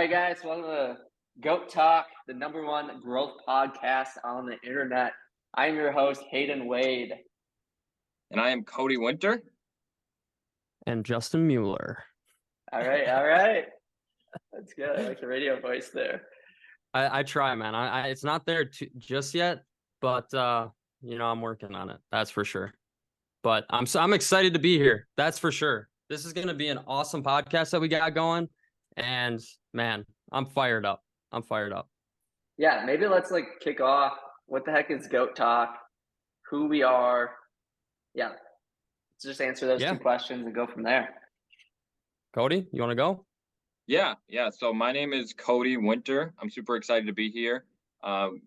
right, guys, welcome to Goat Talk, the #1 growth podcast on the internet. I'm your host, Hayden Wade. And I am Cody Winter. And Justin Mueller. All right. That's good. I like the radio voice there. I try, man. It's not there just yet, but I'm working on it. That's for sure. But I'm excited to be here. That's for sure. This is going to be an awesome podcast that we got going, and man, I'm fired up. Yeah, maybe let's kick off. What the heck is Goat Talk? Who we are? Yeah, let's just answer those two questions and go from there. Cody, you want to go? Yeah. So my name is Cody Winter. I'm super excited to be here. Who am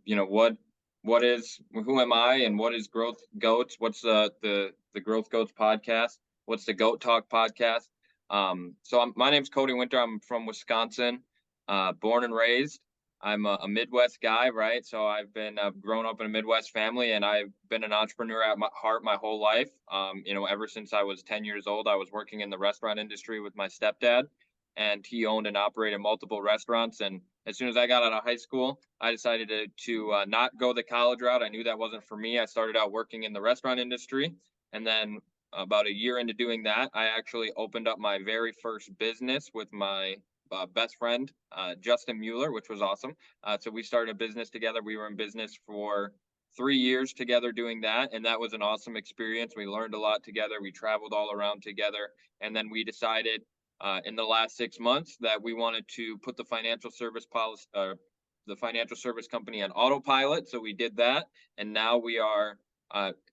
I and what is Growth Goats? What's the Growth Goats podcast? What's the Goat Talk podcast? My name's Cody Winter. I'm from Wisconsin, born and raised. I'm a Midwest guy, right? So I've been grown up in a Midwest family, and I've been an entrepreneur at my heart my whole life. Ever since I was 10 years old, I was working in the restaurant industry with my stepdad, and he owned and operated multiple restaurants. And as soon as I got out of high school, I decided to not go the college route. I knew that wasn't for me. I started out working in the restaurant industry, and then about a year into doing that, I actually opened up my very first business with my best friend, Justin Mueller, which was awesome. So we started a business together. We were in business for 3 years together doing that, and that was an awesome experience. We learned a lot together. We traveled all around together, and then we decided in the last 6 months that we wanted to put the financial service company on autopilot. So we did that, and now we are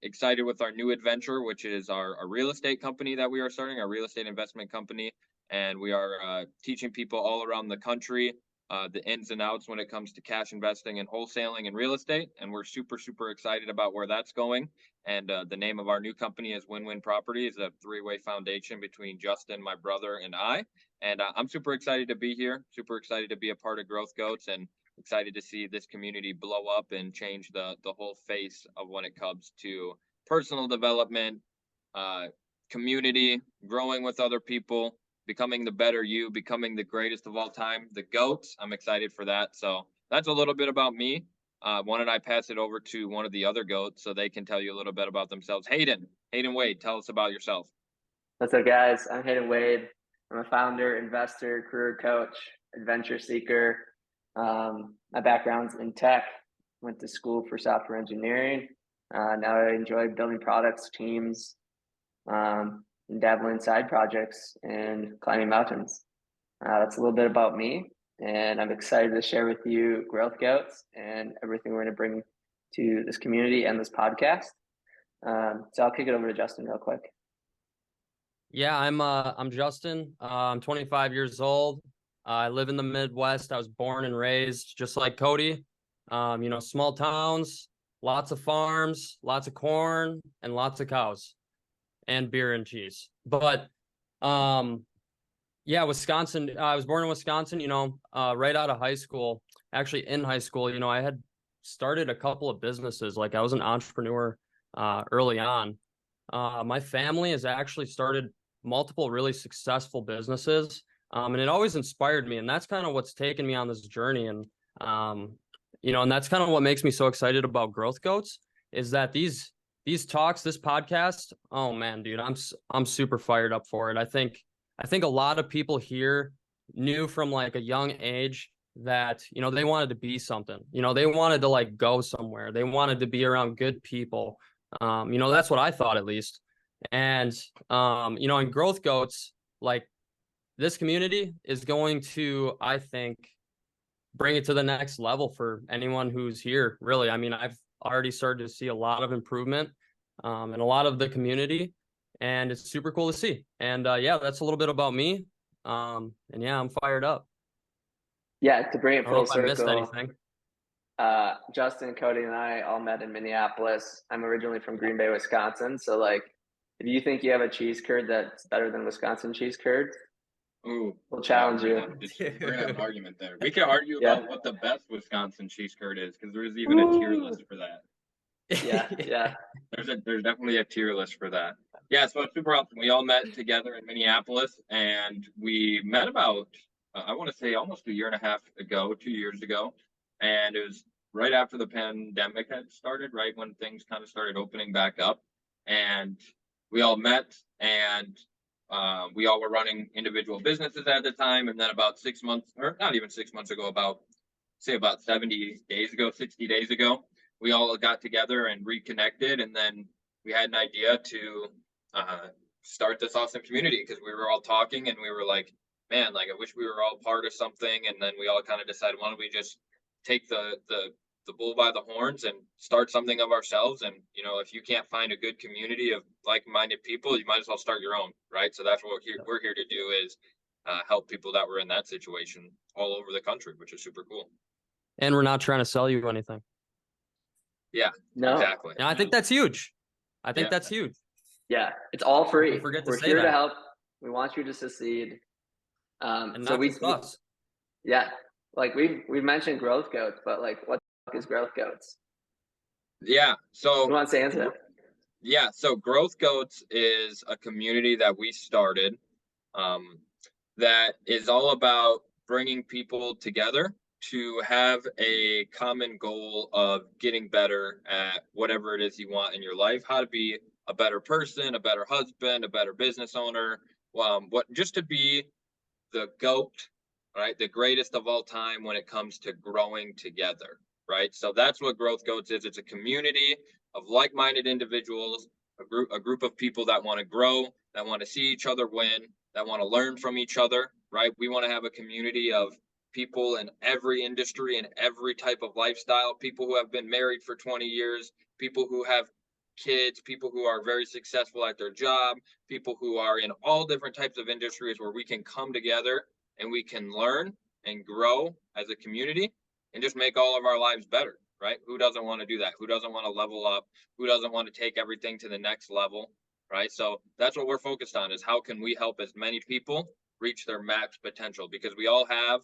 excited with our new adventure, which is our real estate company that we are starting, our real estate investment company. And we are teaching people all around the country the ins and outs when it comes to cash investing and wholesaling and real estate. And we're super, super excited about where that's going. And the name of our new company is Win-Win Properties, a three-way foundation between Justin, my brother, and I. And I'm super excited to be here, super excited to be a part of Growth Goats, and excited to see this community blow up and change the whole face of when it comes to personal development, community, growing with other people, becoming the better you, becoming the greatest of all time, the GOATs. I'm excited for that. So that's a little bit about me. Why don't I pass it over to one of the other GOATs so they can tell you a little bit about themselves. Hayden Wade, tell us about yourself. What's up, guys? I'm Hayden Wade. I'm a founder, investor, career coach, adventure seeker. My background's in tech. Went to school for software engineering. Now I enjoy building products, teams, and dabbling in side projects and climbing mountains. That's a little bit about me, and I'm excited to share with you Growth Goats and everything we're going to bring to this community and this podcast. So I'll kick it over to Justin real quick. Yeah, I'm Justin. I'm 25 years old. I live in the Midwest. I was born and raised just like Cody. Small towns, lots of farms, lots of corn, and lots of cows. And beer and cheese. But Wisconsin. I was born in Wisconsin, right out of high school. Actually, in high school, I had started a couple of businesses. I was an entrepreneur early on. My family has actually started multiple really successful businesses. And it always inspired me. And that's kind of what's taken me on this journey. And and that's kind of what makes me so excited about Growth Goats, is that these talks, this podcast, oh man, dude, I'm super fired up for it. I think a lot of people here knew from a young age that, they wanted to be something, they wanted to go somewhere. They wanted to be around good people. That's what I thought, at least. And, in Growth Goats, this community is going to, I think, bring it to the next level for anyone who's here, really. I mean, I've already started to see a lot of improvement in a lot of the community, and it's super cool to see. And that's a little bit about me. I'm fired up. Yeah, to bring it full circle. I missed anything. Justin, Cody, and I all met in Minneapolis. I'm originally from Green Bay, Wisconsin. So if you think you have a cheese curd that's better than Wisconsin cheese curd, ooh, we'll challenge you. We're gonna have an argument there. We could argue about what the best Wisconsin cheese curd is, because there's even a tier list for that. Yeah. There's definitely a tier list for that. Yeah, so it's super awesome. We all met together in Minneapolis, and we met about I want to say almost a year and a half ago, 2 years ago. And it was right after the pandemic had started, right when things kind of started opening back up. And we all met, and we all were running individual businesses at the time. And then about 6 months, or not even 6 months ago, about 70 days ago, 60 days ago, we all got together and reconnected. And then we had an idea to uh, start this awesome community because we were all talking and we were like, man, like I wish we were all part of something. And then we all kind of decided, why don't we just take the bull by the horns and start something of ourselves? And if you can't find a good community of like-minded people, you might as well start your own, right? So that's what we're here to do, is help people that were in that situation all over the country, which is super cool. And we're not trying to sell you anything. Yeah, No. exactly. And I think that's huge. I think Yeah. that's huge. Yeah, it's all free. Don't forget to We're say here to that. help. We want you to succeed. And So not just us. yeah, like we've mentioned growth goats, but like what the fuck is growth goats? Yeah. So Who wants to answer that? yeah, so Growth Goats is a community that we started that is all about bringing people together to have a common goal of getting better at whatever it is you want in your life, how to be a better person, a better husband, a better business owner, just to be the GOAT, right? The greatest of all time when it comes to growing together, right? So that's what Growth Goats is. It's a community of like-minded individuals, a group of people that want to grow, that want to see each other win, that want to learn from each other, right? We want to have a community of people in every industry and every type of lifestyle, people who have been married for 20 years, people who have kids, people who are very successful at their job, people who are in all different types of industries, where we can come together and we can learn and grow as a community and just make all of our lives better, right? Who doesn't want to do that? Who doesn't want to level up? Who doesn't want to take everything to the next level, right? So that's what we're focused on, is how can we help as many people reach their max potential? Because we all have,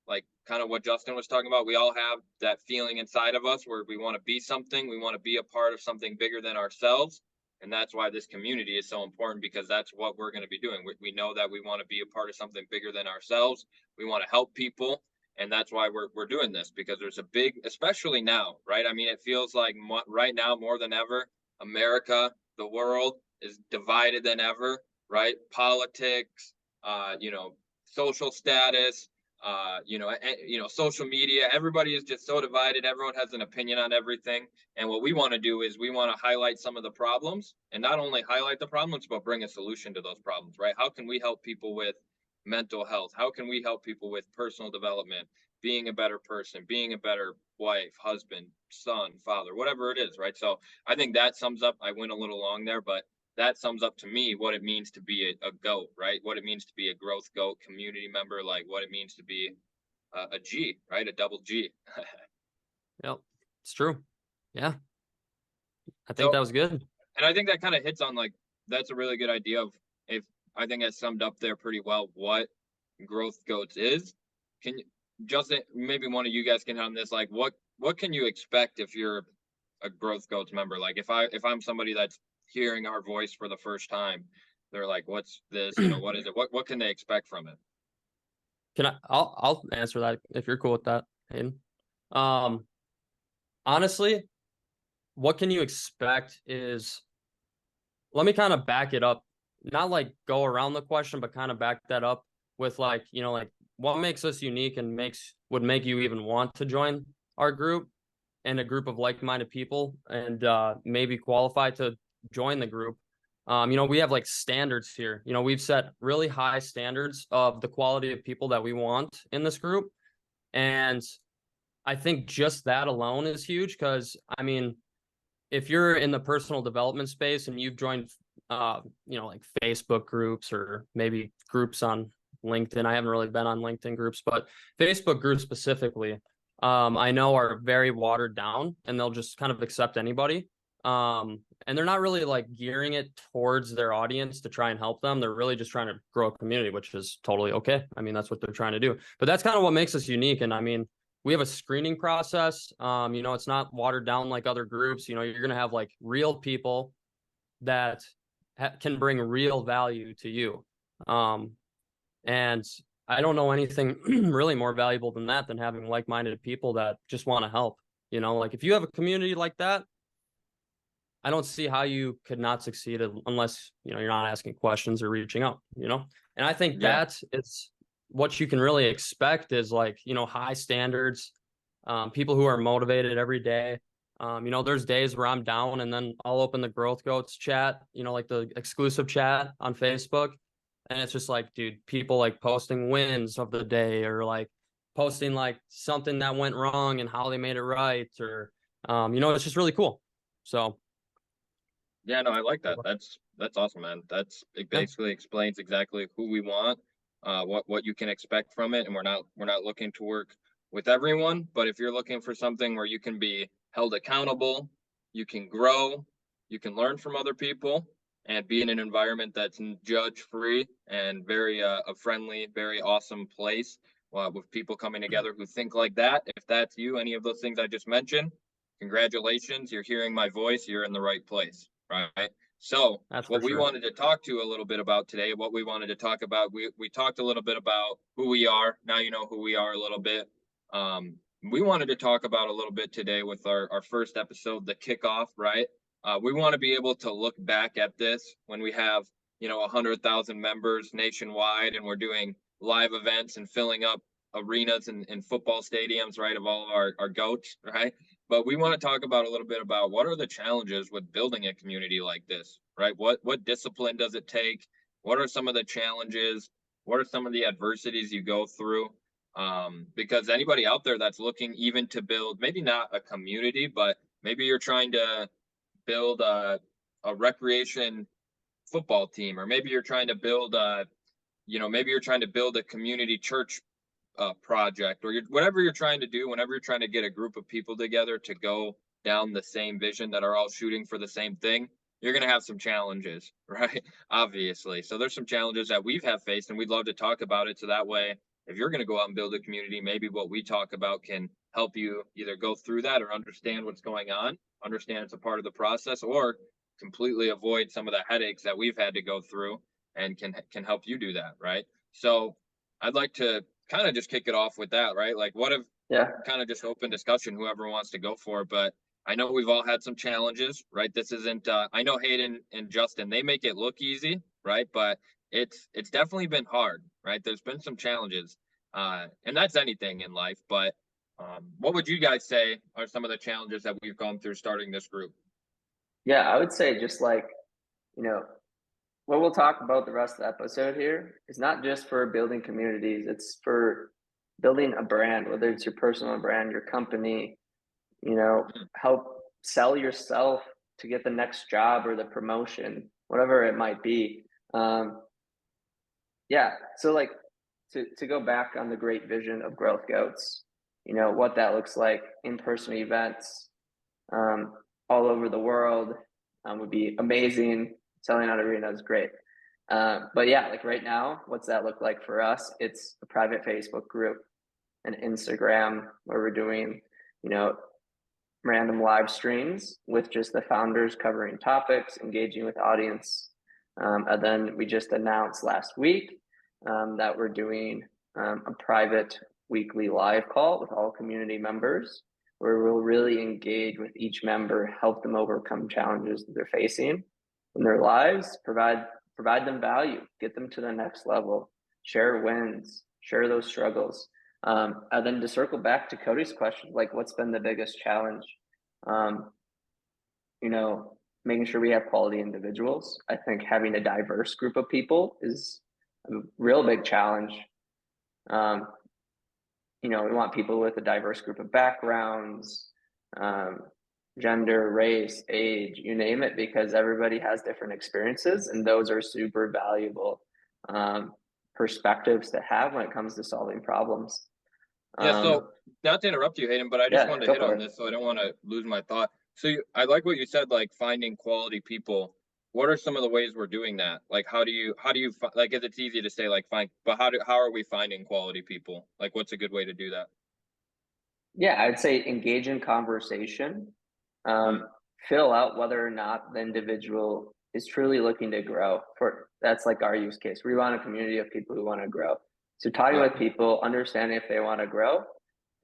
like kind of what Justin was talking about, we all have that feeling inside of us where we want to be something, we want to be a part of something bigger than ourselves. And that's why this community is so important, because that's what we're going to be doing. We know that we want to be a part of something bigger than ourselves. We want to help people. And that's why we're doing this, because there's a big, especially now, right? I mean, it feels like right now more than ever, America, the world is divided than ever, right? Politics, social status, social media, everybody is just so divided. Everyone has an opinion on everything. And what we want to do is we want to highlight some of the problems, and not only highlight the problems, but bring a solution to those problems, right? How can we help people with mental health? How can we help people with personal development, being a better person, being a better wife, husband, son, father, whatever it is, right? So I think that sums up, I went a little long there, but that sums up to me what it means to be a GOAT, right? What it means to be a growth GOAT community member, like what it means to be a G, right? A double G. Yep, it's true. Yeah, I think that was good. And I think that kind of hits on, like, that's a really good idea of, if I think I summed up there pretty well what Growth Goats is. Can you, Justin, maybe one of you guys can hit on this, like what can you expect if you're a Growth Goats member? Like if I'm somebody that's hearing our voice for the first time, they're like, what's this? What is it? What can they expect from it? I'll answer that if you're cool with that, Hayden. Honestly, what can you expect is, let me kind of back it up, not like go around the question, but kind of back that up with like what makes us unique and would make you even want to join our group, and a group of like-minded people, and maybe qualify to join the group. We have like standards here. We've set really high standards of the quality of people that we want in this group. And I think just that alone is huge, because I mean, if you're in the personal development space and you've joined like Facebook groups, or maybe groups on LinkedIn. I haven't really been on LinkedIn groups, but Facebook groups specifically, I know are very watered down, and they'll just kind of accept anybody. And they're not really like gearing it towards their audience to try and help them. They're really just trying to grow a community, which is totally okay. I mean, that's what they're trying to do. But that's kind of what makes us unique. And I mean, we have a screening process. It's not watered down like other groups. You're going to have like real people that can bring real value to you. And I don't know anything really more valuable than that, than having like-minded people that just want to help. You know, like if you have a community like that, I don't see how you could not succeed unless, you know, you're not asking questions or reaching out, you know? And I think Yeah. that it's what you can really expect is like, you know, high standards, people who are motivated every day. You know, there's days where I'm down and then I'll open the Growth Goats chat, you know, like the exclusive chat on Facebook. And it's just like, dude, people like posting wins of the day or like posting like something that went wrong and how they made it right. Or, you know, it's just really cool. So, Yeah, no, I like that. That's awesome, man. It yeah. basically explains exactly who we want, what you can expect from it, and we're not looking to work with everyone, but if you're looking for something where you can be held accountable, you can grow, you can learn from other people, and be in an environment that's judge free and very a friendly, very awesome place, with people coming together who think like that. If that's you, any of those things I just mentioned, congratulations, you're hearing my voice, you're in the right place. Right. So That's for what we sure. wanted to talk to a little bit about today, what we wanted to talk about, we talked a little bit about who we are. Now you know who we are a little bit. We wanted to talk about a little bit today with our first episode, the kickoff, right? We want to be able to look back at this when we have, 100,000 members nationwide and we're doing live events and filling up arenas and football stadiums, right, of all of our goats, right? But we want to talk about a little bit about what are the challenges with building a community like this, right? What discipline does it take? What are some of the challenges? What are some of the adversities you go through? Because anybody out there that's looking even to build, maybe not a community, but maybe you're trying to build a recreation football team, or maybe you're trying to build maybe you're trying to build a community church project, or whatever you're trying to do, whenever you're trying to get a group of people together to go down the same vision that are all shooting for the same thing, you're going to have some challenges, right? Obviously. So there's some challenges that we've have faced, and we'd love to talk about it. So that way, if you're going to go out and build a community, maybe what we talk about can help you either go through that or understand what's going on, understand it's a part of the process, or completely avoid some of the headaches that we've had to go through and can help you do that, right? So I'd like to kind of just kick it off with that, right? Like, what if Yeah. kind of just open discussion, whoever wants to go for it. But I know we've all had some challenges, right? This isn't, I know Hayden and Justin, they make it look easy, right? But it's definitely been hard, right? There's been some challenges, and that's anything in life. But what would you guys say are some of the challenges that we've gone through starting this group? Yeah, I would say just like, you know, what we'll talk about the rest of the episode here is not just for building communities, it's for building a brand, whether it's your personal brand, your company, help sell yourself to get the next job or the promotion, whatever it might be. Yeah, so like to go back on the great vision of Growth Goats, what that looks like, in-person events, all over the world, would be amazing. Selling out arenas is great. But yeah, like right now, what's that look like for us? It's a private Facebook group, an Instagram where we're doing, random live streams with just the founders covering topics, engaging with audience. And then we just announced last week that we're doing a private weekly live call with all community members where we'll really engage with each member, help them overcome challenges that they're facing in their lives, provide them value, get them to the next level, share wins, share those struggles. And then to circle back to Cody's question, like what's been the biggest challenge? Um, making sure we have quality individuals. I think having a diverse group of people is a real big challenge. Um, we want people with a diverse group of backgrounds, gender, race, age, you name it, because everybody has different experiences, and those are super valuable perspectives to have when it comes to solving problems. Yeah, so not to interrupt you, Hayden, but I just Yeah, wanted to go hit for on it. this, so I don't want to lose my thought. So I like what you said, like finding quality people. What are some of the ways we're doing that? Like, how do you like? It's easy to say like find, but how are we finding quality people? Like, what's a good way to do that? Yeah, I'd say engage in conversation. Mm, Fill out whether or not the individual is truly looking to grow. That's like our use case. We want a community of people who want to grow. So talking Yeah. with people, understanding if they want to grow,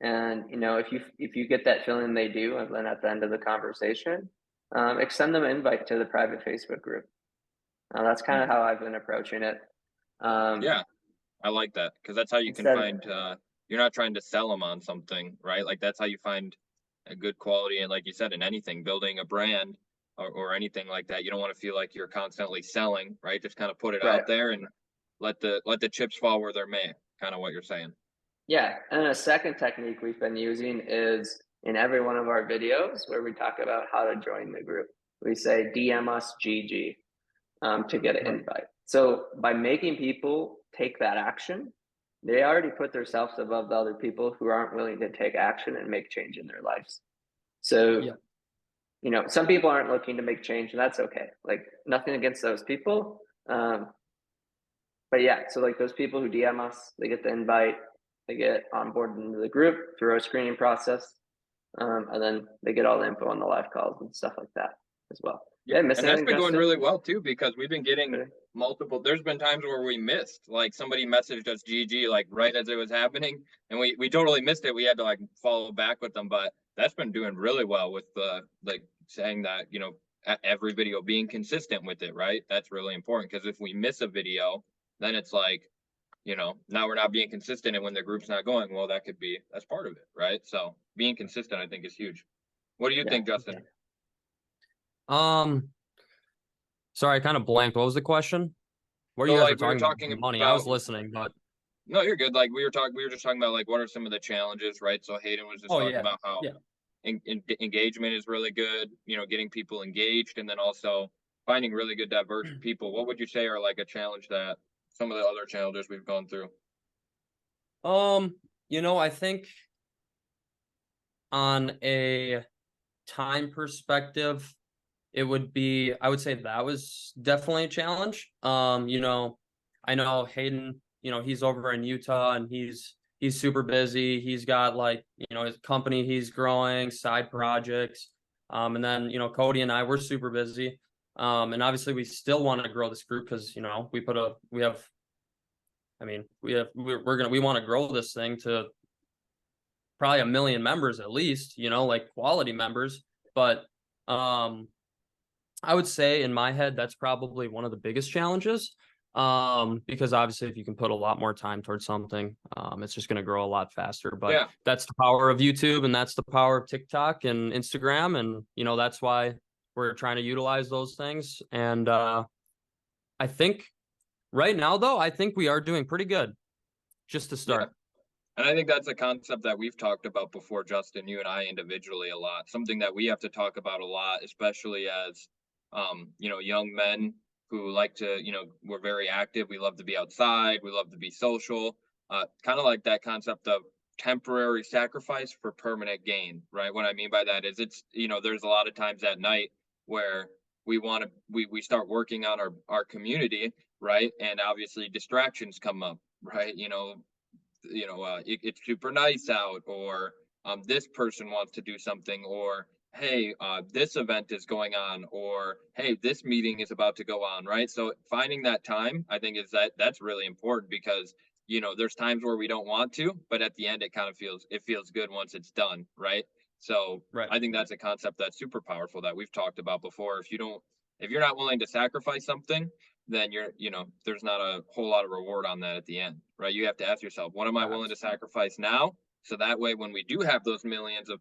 and if you get that feeling they do, and then at the end of the conversation, extend them an invite to the private Facebook group. That's kind of how I've been approaching it. Yeah, I like that because that's how you can Instead, find. You're not trying to sell them on something, right? Like that's how you find a good quality, and like you said, in anything, building a brand or anything like that, you don't want to feel like you're constantly selling, right? Just kind of put it right. out there and let the chips fall where they're may. Kind of what you're saying. Yeah, and a second technique we've been using is in every one of our videos where we talk about how to join the group. We say DM us GG to get an Right. invite. So by making people take that action, they already put themselves above the other people who aren't willing to take action and make change in their lives. So, Yeah. some people aren't looking to make change, and that's okay. Like nothing against those people. But yeah, so like those people who DM us, they get the invite, they get onboarded into the group through our screening process, and then they get all the info on the live calls and stuff like that as well. Yeah, Did I miss and that's anything, been going Justin? really well too because we've been getting Okay. multiple. There's been times where we missed, like somebody messaged us GG like right as it was happening, and we totally missed it. We had to like follow back with them, but that's been doing really well with like saying that every video being consistent with it, right? That's really important because if we miss a video, then it's like now we're not being consistent, and when the group's not going, well, that's part of it, right? So being consistent, I think, is huge. What do you Yeah. think, Justin? Um, sorry, I kind of blanked. What was the question? What So you guys were like we were talking about talking money. I about was listening, but No, you're good. Like we were just talking about like what are some of the challenges, right? So Hayden was just oh talking yeah, about how yeah. engagement is really good, getting people engaged, and then also finding really good diverse people. What would you say are like a challenge that some of the other challenges we've gone through? I think on a time perspective, it would be, I would say that was definitely a challenge. I know Hayden, he's over in Utah and he's super busy. He's got like, his company he's growing, side projects. And then, Cody and I, we're super busy. And obviously we still want to grow this group because, we want to grow this thing to probably 1 million members at least, like quality members. But I would say in my head, that's probably one of the biggest challenges. Because obviously if you can put a lot more time towards something, it's just going to grow a lot faster. But Yeah, that's the power of YouTube and that's the power of TikTok and Instagram. And, that's why we're trying to utilize those things. And I think right now, though, I think we are doing pretty good just to yeah. start. And I think that's a concept that we've talked about before, Justin, you and I individually a lot. Something that we have to talk about a lot, especially as young men who like to, we're very active. We love to be outside. We love to be social. Kind of like that concept of temporary sacrifice for permanent gain, right? What I mean by that is there's a lot of times at night where we start working on our community, right? And obviously distractions come up, right? It's super nice out, or this person wants to do something, or hey, this event is going on, or hey, this meeting is about to go on, right? So finding that time, I think that's really important because there's times where we don't want to, but at the end it feels good once it's done, right? So Right. I think that's a concept that's super powerful that we've talked about before. If you're not willing to sacrifice something, then there's not a whole lot of reward on that at the end, right? You have to ask yourself, what am I willing to sacrifice now? So that way, when we do have those millions of,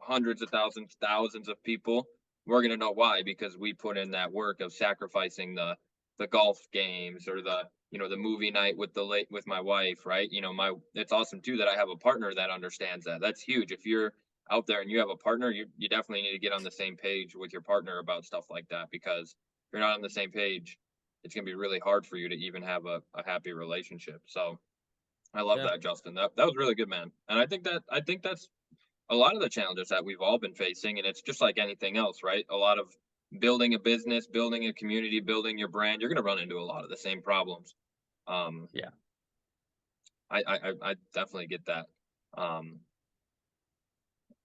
hundreds of thousands of people, we're going to know why, because we put in that work of sacrificing the golf games or the movie night with my wife, right? It's awesome too that I have a partner that understands that. That's huge. If you're out there and you have a partner, you definitely need to get on the same page with your partner about stuff like that, because if you're not on the same page, it's going to be really hard for you to even have a happy relationship. So I love Yeah. that, Justin. That was really good, man. And I think that's a lot of the challenges that we've all been facing. And it's just like anything else, right? A lot of building a business, building a community, building your brand, you're going to run into a lot of the same problems. Yeah. I definitely get that.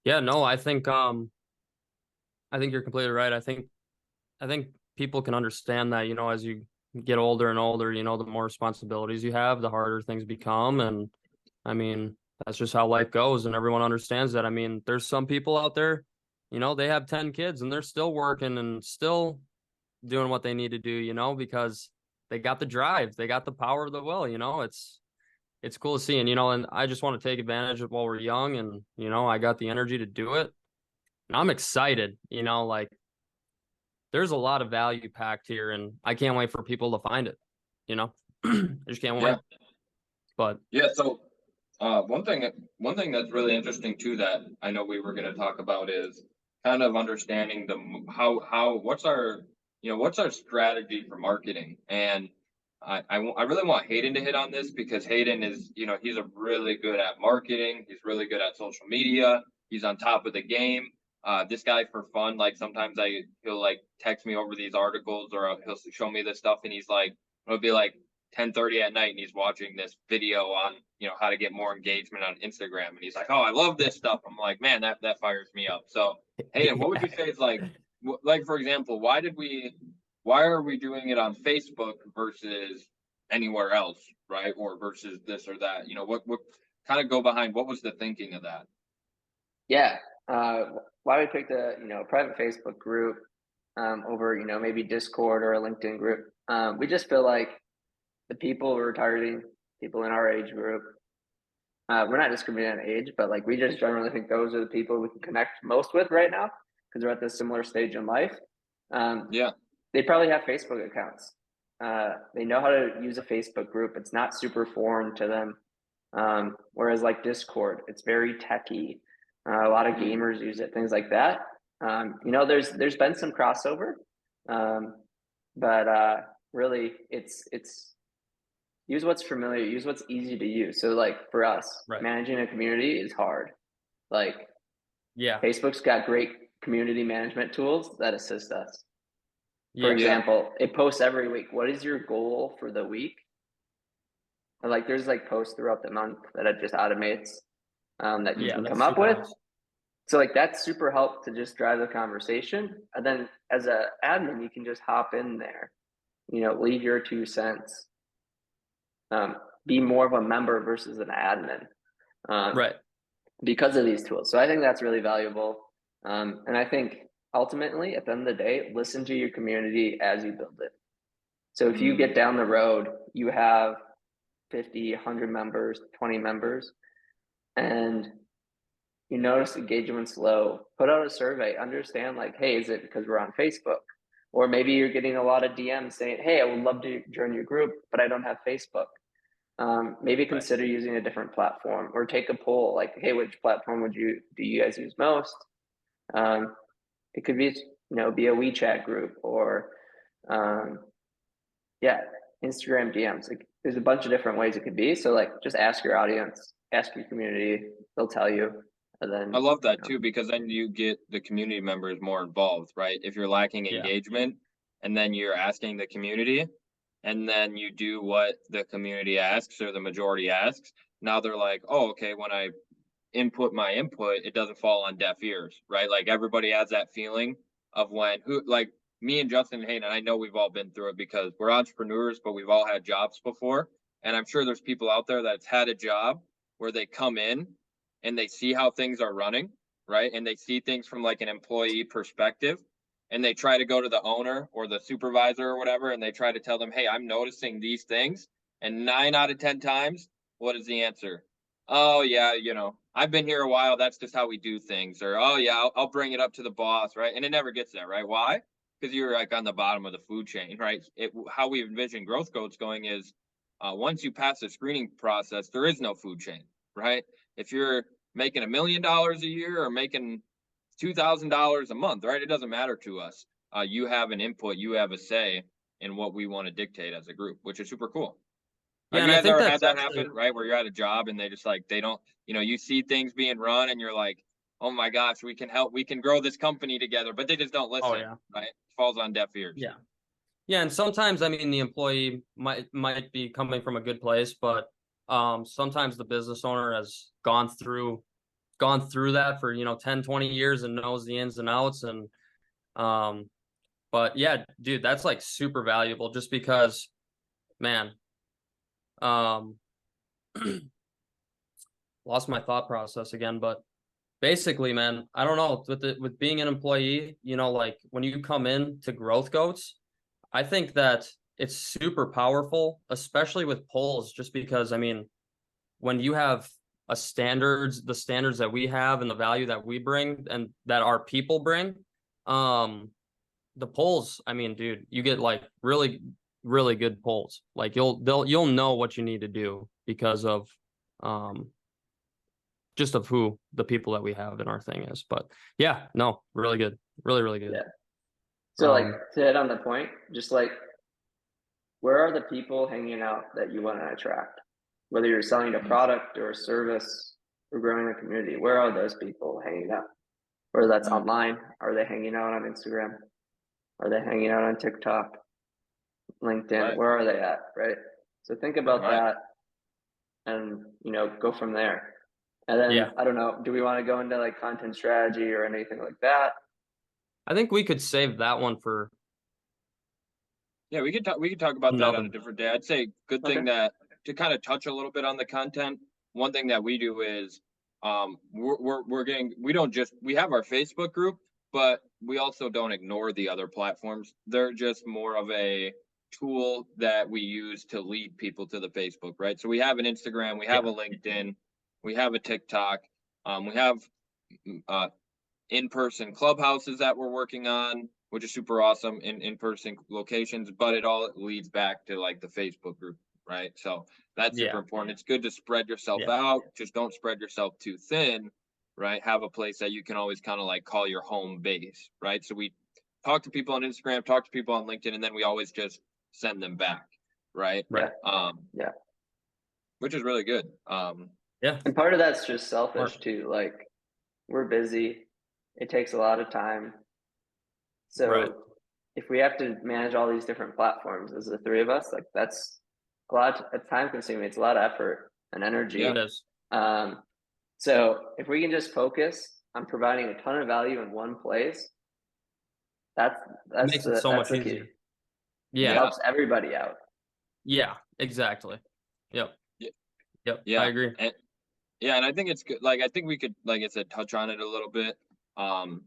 Yeah, no, I think you're completely right. I think people can understand that, as you get older and older, you know, the more responsibilities you have, the harder things become. And I mean, that's just how life goes, and everyone understands that. I mean, there's some people out there, you know, they have 10 kids and they're still working and still doing what they need to do, you know, because they got the drive, they got the power of the will, you know. It's cool to see. And, you know, and I just want to take advantage of while we're young, and, you know, I got the energy to do it. And I'm excited, you know, like there's a lot of value packed here, and I can't wait for people to find it, you know. I just can't wait. Yeah. But Yeah. So one thing that's really interesting too that I know we were going to talk about is kind of understanding how what's our strategy for marketing. And I really want Hayden to hit on this because Hayden is, you know, he's a really good at marketing. He's really good at social media. He's on top of the game. This guy for fun, like sometimes he'll like text me over these articles, or he'll show me this stuff, and he's like, it'll be like 10:30 at night and he's watching this video on, you know, how to get more engagement on Instagram, and he's like, oh, I love this stuff. I'm like, man, that fires me up. So Hayden, what would you say is like for example, why are we doing it on Facebook versus anywhere else, right? Or versus this or that, you know, what kind of go behind, what was the thinking of that? Yeah. Why we picked a, you know, private Facebook group over, you know, maybe Discord or a LinkedIn group. We just feel like the people we're targeting, people in our age group, we're not discriminating on age, but like we just generally think those are the people we can connect most with right now because they're at this similar stage in life. Yeah. They probably have Facebook accounts. They know how to use a Facebook group. It's not super foreign to them. Whereas like Discord, it's very techy. A lot of gamers use it, things like that. You know, there's been some crossover, but really, it's use what's familiar, use what's easy to use. So like for us, Right. managing a community is hard. Like yeah, Facebook's got great community management tools that assist us. For yeah, example, it posts every week. What is your goal for the week? And like there's like posts throughout the month that it just automates that you yeah, can that's come up super with. nice. So like that's super help to just drive the conversation. And then as a admin, you can just hop in there, you know, leave your 2 cents. Be more of a member versus an admin Right. because of these tools. So I think that's really valuable. And I think ultimately, at the end of the day, listen to your community as you build it. So if you get down the road, you have 50, 100 members, 20 members, and you notice engagement's low, put out a survey, understand like, hey, is it because we're on Facebook? Or maybe you're getting a lot of DMs saying, hey, I would love to join your group, but I don't have Facebook. Maybe consider using a different platform, or take a poll like, hey, which platform do you guys use most? It could be, you know, be a WeChat group, or yeah, Instagram DMs. Like, there's a bunch of different ways it could be. So like, just ask your audience, ask your community, they'll tell you. And then I love that you know, too, because then you get the community members more involved, right? If you're lacking Yeah. engagement and then you're asking the community, and then you do what the community asks or the majority asks, now they're like, oh, okay, when I input my input, it doesn't fall on deaf ears, right? Like everybody has that feeling of when like me and Justin and Hayden, I know we've all been through it because we're entrepreneurs, but we've all had jobs before. And I'm sure there's people out there that's had a job where they come in and they see how things are running, right? And they see things from like an employee perspective, and they try to go to the owner or the supervisor or whatever, and they try to tell them, hey, I'm noticing these things. And 9 out of 10 times, what is the answer? Oh, yeah, you know, I've been here a while. That's just how we do things. Or, oh, yeah, I'll bring it up to the boss, right? And it never gets there, right? Why? Because you're like on the bottom of the food chain, right? How we envision growth codes going is once you pass the screening process, there is no food chain, right? If you're making $1 million a year or making $2,000 a month, right? It doesn't matter to us. You have an input, you have a say in what we want to dictate as a group, which is super cool. Yeah, Have and you I guys think ever that's had that actually, happen, right? Where you're at a job and they just like, they don't, you know, you see things being run and you're like, oh my gosh, we can help, we can grow this company together, but they just don't oh listen, yeah, right? It falls on deaf ears. yeah, yeah. And sometimes, I mean, the employee might be coming from a good place, but sometimes the business owner has gone through that for, you know, 10, 20 years and knows the ins and outs. And But yeah, dude, that's like super valuable just because, man, um, lost my thought process again, but basically, man, I don't know, with being an employee, you know, like when you come in to Growth Goats, I think that it's super powerful, especially with polls, just because, I mean, when you have the standards that we have and the value that we bring and that our people bring, um, the polls, I mean, dude, you get like really, really good polls. Like you'll know what you need to do because of, um, just of who the people that we have in our thing is. But yeah, no, really good, really, really good. Yeah. So like Um, to hit on the point, just like where are the people hanging out that you want to attract? Whether you're selling a product or a service or growing a community, where are those people hanging out? Whether that's online, are they hanging out on Instagram? Are they hanging out on TikTok, LinkedIn? Right. Where are they at? Right. So think about Right. that and go from there. And then yeah, I don't know, do we want to go into like content strategy or anything like that? I think we could save that one for Yeah, we could talk about that on a another. different day. I'd say good Okay. thing that to kind of touch a little bit on the content. One thing that we do is we have our Facebook group, but we also don't ignore the other platforms. They're just more of a tool that we use to lead people to the Facebook, right? So we have an Instagram, we have Yeah, a LinkedIn, we have a TikTok, we have uh, in-person clubhouses that we're working on, which is super awesome in-person locations, but it all leads back to like the Facebook group, right? So that's super yeah, important. It's good to spread yourself yeah, out, just don't spread yourself too thin, right? Have a place that you can always kind of like call your home base, right? So we talk to people on Instagram, talk to people on LinkedIn, and then we always just send them back, right? Yeah. right. Yeah. Which is really good. Yeah, And part of that's just smart. selfish too. Like we're busy. It takes a lot of time. Right. So if we have to manage all these different platforms as the three of us, like that's a lot of time consuming. It's a lot of effort and Yeah. It energy. is. Um, so if we can just focus on providing a ton of value in one place, that's It that's makes it the so that's much the key. easier. It Yeah, Yeah. helps everybody out. yeah, exactly. Yep, Yeah. yep, I Yeah. agree. And yeah, and I think it's good. Like I think we could, like I said, touch on it a little bit. Um,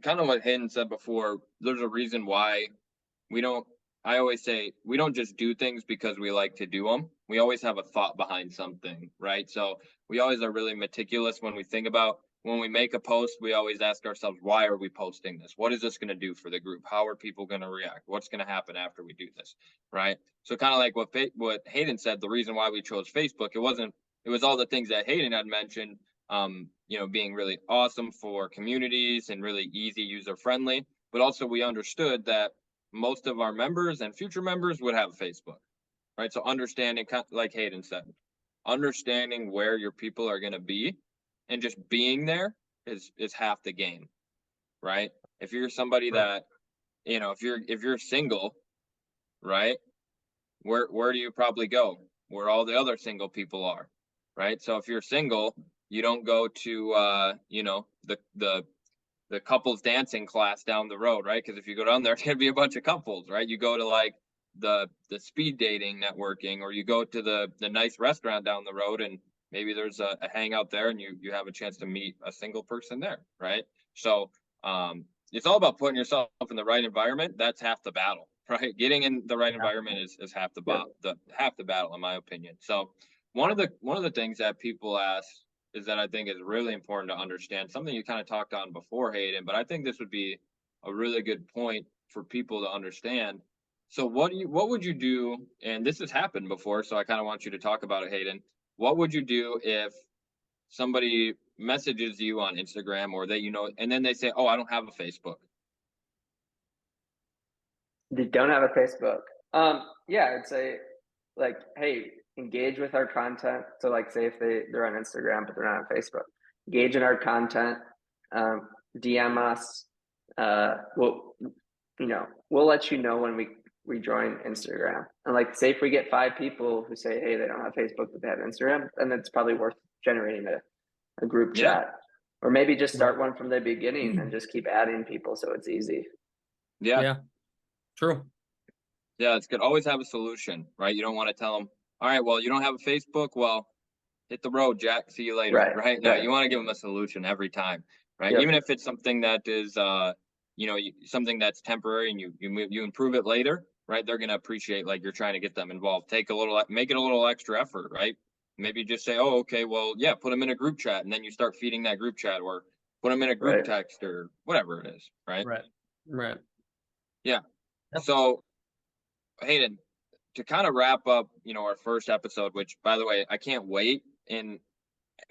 kind of what Hayden said before. There's a reason why we don't. I always say we don't just do things because we like to do them. We always have a thought behind something, right? So we always are really meticulous when we think about when we make a post. We always ask ourselves, why are we posting this? What is this going to do for the group? How are people going to react? What's going to happen after we do this, right? So kind of like what Hayden said. The reason why we chose Facebook, it was all the things that Hayden had mentioned, being really awesome for communities and really easy, user friendly. But also, we understood that most of our members and future members would have Facebook, right? So, understanding, like Hayden said, understanding where your people are going to be and just being there is half the game, right? If you're somebody Right. that, if you're single, right? Where do you probably go? Where all the other single people are, right? So if you're single, you don't go to the couples dancing class down the road, right? Because if you go down there, it's gonna be a bunch of couples, right? You go to like the speed dating networking, or you go to the nice restaurant down the road, and maybe there's a hangout there, and you have a chance to meet a single person there, right? So it's all about putting yourself in the right environment. That's half the battle, right? Getting in the right Yeah. environment is half Yep. half the battle, in my opinion. So one of the things that people ask is that I think is really important to understand, something you kind of talked on before, Hayden, but I think this would be a really good point for people to understand. So what would you do? And this has happened before, so I kind of want you to talk about it, Hayden. What would you do if somebody messages you on Instagram or and then they say, "Oh, I don't have a Facebook." They don't have a Facebook. Yeah, I'd say like, hey, engage with our content. So like say if they're on Instagram but they're not on Facebook, engage in our content, DM us. We'll let you know when we join Instagram. And like say if we get 5 people who say, hey, they don't have Facebook but they have Instagram, then it's probably worth generating a group Yeah. chat. Or maybe just Right. start one from the beginning and just keep adding people so it's easy. Yeah. True. Yeah, it's good. Always have a solution, right? You don't want to tell them, all right, well, you don't have a Facebook. Well, hit the road, Jack. See you later. Right. Right. No, Right. you want to give them a solution every time, right? Yep. Even if it's something that is, something that's temporary and you improve it later, right? They're going to appreciate like you're trying to get them involved. Make it a little extra effort, right? Maybe just say, oh, okay, well, yeah, put them in a group chat, and then you start feeding that group chat, or put them in a group Right. text or whatever it is, right? Right. Yeah. Yep. So, Hayden, to kind of wrap up, our first episode, which by the way, I can't wait. And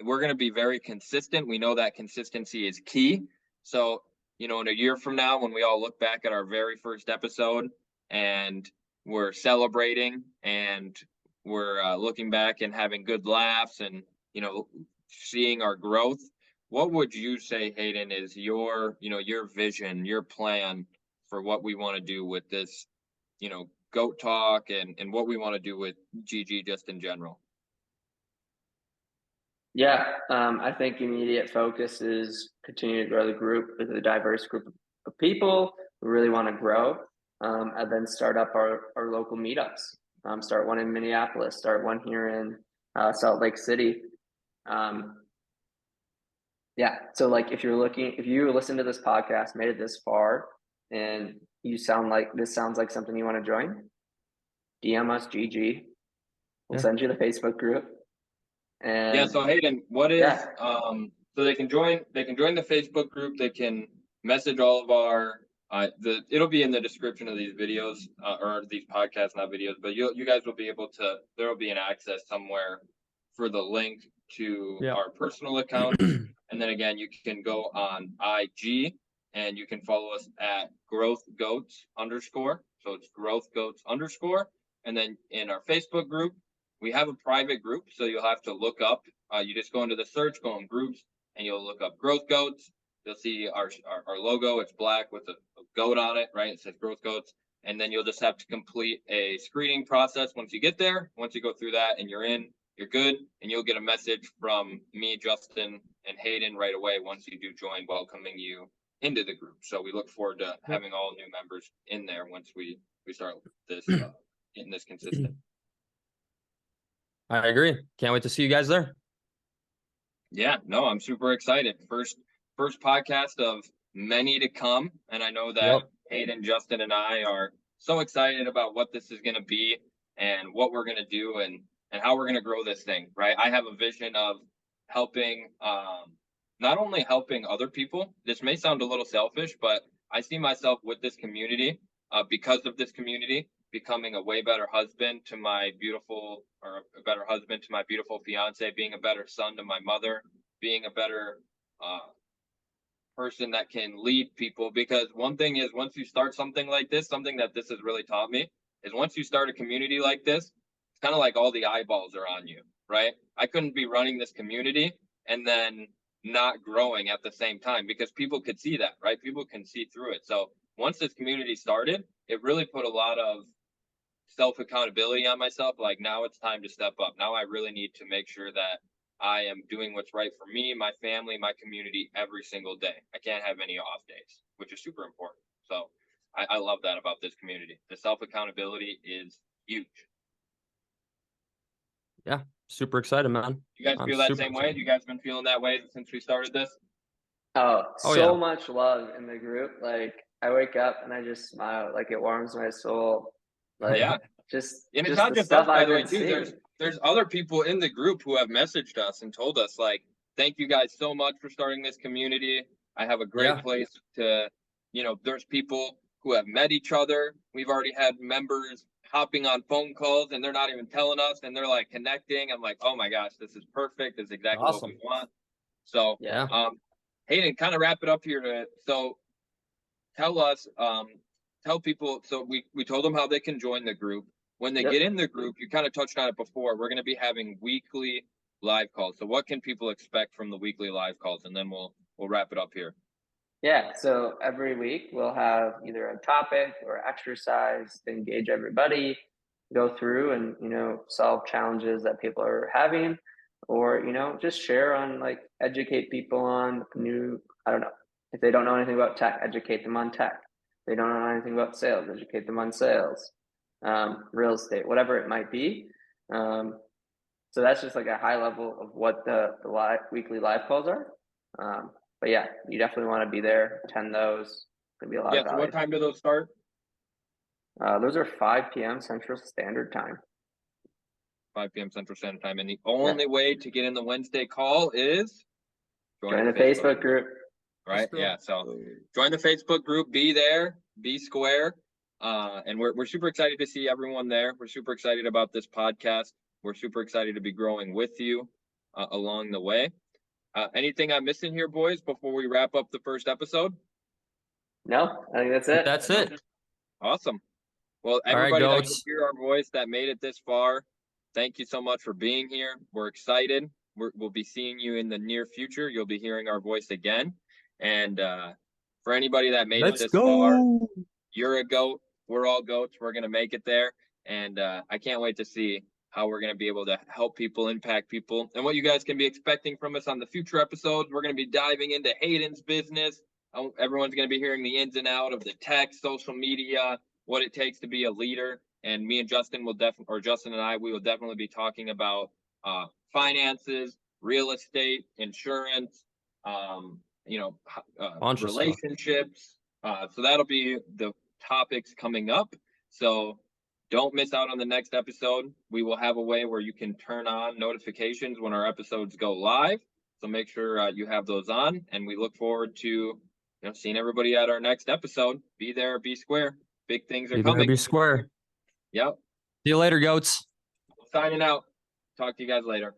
we're going to be very consistent. We know that consistency is key. So, in a year from now, when we all look back at our very first episode and we're celebrating and we're looking back and having good laughs and, seeing our growth, what would you say, Hayden, is your vision, your plan for what we want to do with this, goat talk and what we want to do with GG just in general? Yeah, I think immediate focus is continue to grow the group with a diverse group of people who really want to grow, and then start up our local meetups. Start one in Minneapolis, start one here in Salt Lake City. Yeah, so like if you listen to this podcast, made it this far, and this sounds like something you want to join, DM us, GG. We'll send you the Facebook group. And yeah, so Hayden, what is yeah. So they can join the Facebook group, they can message all of our it'll be in the description of these videos or these podcasts, not videos, but you guys will be able to, there'll be an access somewhere for the link to our personal accounts. And then again, you can go on IG and you can follow us at growth goats underscore. So it's growth goats underscore. And then in our Facebook group, we have a private group, so you'll have to look up. You just go into the search, go in groups, and you'll look up Growth Goats. You'll see our logo. It's black with a goat on it, right? It says Growth Goats. And then you'll just have to complete a screening process once you get there. Once you go through that and you're in, you're good. And you'll get a message from me, Justin, and Hayden right away once you do join, welcoming you into the group. So we look forward to having all new members in there once we start this getting this consistent. I agree. Can't wait to see you guys there. Yeah, no, I'm super excited. First podcast of many to come. And I know that Hayden, Justin, and I are so excited about what this is going to be and what we're going to do and how we're going to grow this thing, right? I have a vision of helping, not only helping other people. This may sound a little selfish, but I see myself with this community, because of this community, becoming a way better husband to my beautiful, or a better husband to my beautiful fiance, being a better son to my mother, being a better person that can lead people. Because one thing is, once you start something like this, something that this has really taught me is once you start a community like this, it's kind of like all the eyeballs are on you, right? I couldn't be running this community and then not growing at the same time, because people could see that, right? People can see through it. So once this community started, it really put a lot of self accountability on myself. Like, now it's time to step up. Now I really need to make sure that I am doing what's right for me, my family, my community every single day. I can't have any off days, which is super important. So I love that about this community. The self accountability is huge. Yeah, super excited, man. You guys feel that same way? You guys been feeling that way since we started this? So much love in the group. Like, I wake up and I just smile. Like, it warms my soul. Like, yeah, just and it's just not the just stuff us, by I've the way, been too. seeing. There's other people in the group who have messaged us and told us, like, thank you guys so much for starting this community. I have a great place to, there's people who have met each other. We've already had members hopping on phone calls and they're not even telling us, and they're like connecting. I'm like, oh my gosh, this is perfect. This is exactly what we want. So, Hayden, kind of wrap it up here. So tell us, tell people, so we told them how they can join the group. When they get in the group, you kind of touched on it before, we're going to be having weekly live calls. So what can people expect from the weekly live calls? And then we'll wrap it up here. Yeah, so every week we'll have either a topic or exercise to engage everybody, go through and, solve challenges that people are having, or, just share on, like, educate people on new, I don't know, if they don't know anything about tech, educate them on tech. they don't know anything about sales, educate them on sales, real estate, whatever it might be. So that's just like a high level of what the weekly live calls are. But yeah, you definitely want to be there, attend those. It's gonna be a lot of So value. what time do those start? Those are 5 p.m. Central Standard Time. 5 p.m. Central Standard Time. And the only way to get in the Wednesday call is Join the Facebook group. Right? Yeah. So join the Facebook group, be there, be square. And we're super excited to see everyone there. We're super excited about this podcast. We're super excited to be growing with you along the way. Anything I'm missing here, boys, before we wrap up the first episode? No, I think that's it. That's it. Awesome. Well, All right, everybody that goats. could hear our voice that made it this far, thank you so much for being here. We're excited. We'll be seeing you in the near future. You'll be hearing our voice again. And for anybody that made it this far, you're a goat. We're all goats. We're going to make it there. And I can't wait to see how we're going to be able to help people, impact people, and what you guys can be expecting from us on the future episodes. We're going to be diving into Hayden's business. Everyone's going to be hearing the ins and out of the tech, social media, what it takes to be a leader. And me and Justin Justin and I, we will definitely be talking about finances, real estate, insurance, relationships. So that'll be the topics coming up. So don't miss out on the next episode. We will have a way where you can turn on notifications when our episodes go live. So make sure you have those on, and we look forward to seeing everybody at our next episode. Be there, be square. Big things are coming. Be square. Yep. See you later, goats. Signing out. Talk to you guys later.